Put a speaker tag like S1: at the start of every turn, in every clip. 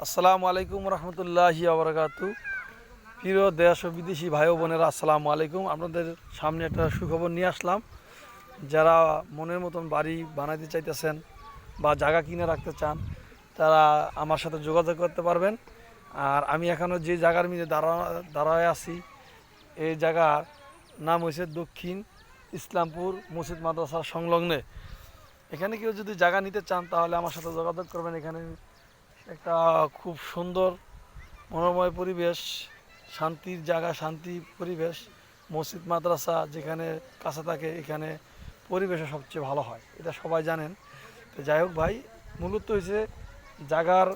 S1: আসসালামু আলাইকুম রহমতুল্লাহি আবরাকাতু। প্রিয় দেশ ও বিদেশি ভাই ও বোনেরা, আসসালামু আলাইকুম। আপনাদের সামনে একটা সুখবর নিয়ে আসলাম। যারা মনের মতন বাড়ি বানাইতে চাইতেছেন বা জায়গা কিনে রাখতে চান, তারা আমার সাথে যোগাযোগ করতে পারবেন। আর আমি এখনও যে জায়গার মধ্যে দাঁড়ায় আছি, এই জায়গার নাম হয়েছে দক্ষিণ ইসলামপুর মসজিদ মাদ্রাসার সংলগ্নে। এখানে কেউ যদি জায়গা নিতে চান তাহলে আমার সাথে যোগাযোগ করবেন। এখানে একটা খুব সুন্দর মনোময় পরিবেশ, শান্তির জায়গা, শান্তি পরিবেশ, মসজিদ মাদ্রাসা যেখানে কাছে থাকে, এখানে পরিবেশও সবচেয়ে ভালো হয়, এটা সবাই জানেন। তো যাই হোক ভাই, মূলত হয়েছে জায়গার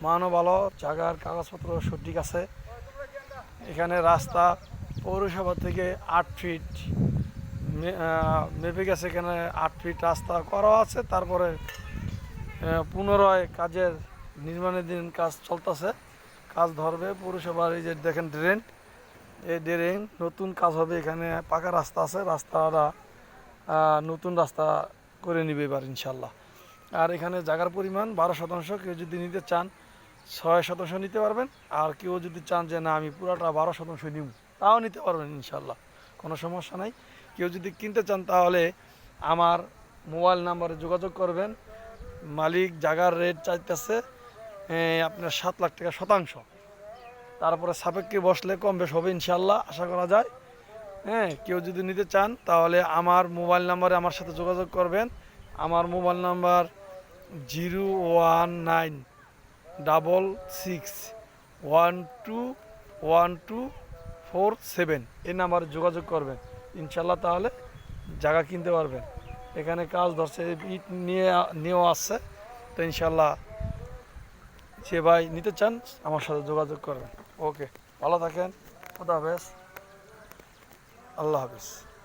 S1: মানও ভালো, জায়গার কাগজপত্র সঠিক আছে। এখানে রাস্তা পৌরসভা থেকে 8 ফিট মেপে গেছে, এখানে 8 ফিট রাস্তা করা আছে। তারপরে পুনরায় কাজের নির্মাণের দিন কাজ চলতেছে, কাজ ধরবে পৌরসভার। এই যে দেখেন ড্রেন, এই ড্রেন নতুন কাজ হবে। এখানে পাকা রাস্তা আছে, রাস্তাটা নতুন রাস্তা করে নিবে এবার ইনশাল্লাহ। আর এখানে জায়গার পরিমাণ 12 শতাংশ। কেউ যদি নিতে চান 6 শতাংশ নিতে পারবেন, আর কেউ যদি চান যে না আমি পুরাটা 12 শতাংশ নিব, তাও নিতে পারবেন ইনশাল্লাহ, কোনো সমস্যা নাই। কেউ যদি কিনতে চান তাহলে আমার মোবাইল নাম্বারে যোগাযোগ করবেন। মালিক জায়গার রেট চাইতেছে আপনার 7 লাখ টাকা শতাংশ। তারপরে সাপেক্ষে বসলে কম বেশ হবে ইনশাল্লাহ, আশা করা যায়। হ্যাঁ, কেউ যদি নিতে চান তাহলে আমার মোবাইল নাম্বারে আমার সাথে যোগাযোগ করবেন। আমার মোবাইল নাম্বার 01966121247। এই নাম্বারে যোগাযোগ করবেন ইনশাল্লাহ, তাহলে জায়গা কিনতে পারবেন। এখানে কাজ ধরছে, ইট নিয়েও আসছে। তো ইনশাল্লাহ যে ভাই নিতে চান আমার সাথে যোগাযোগ করবেন। ওকে, ভালো থাকেন, খুদা হাফেজ, আল্লাহ হাফেজ।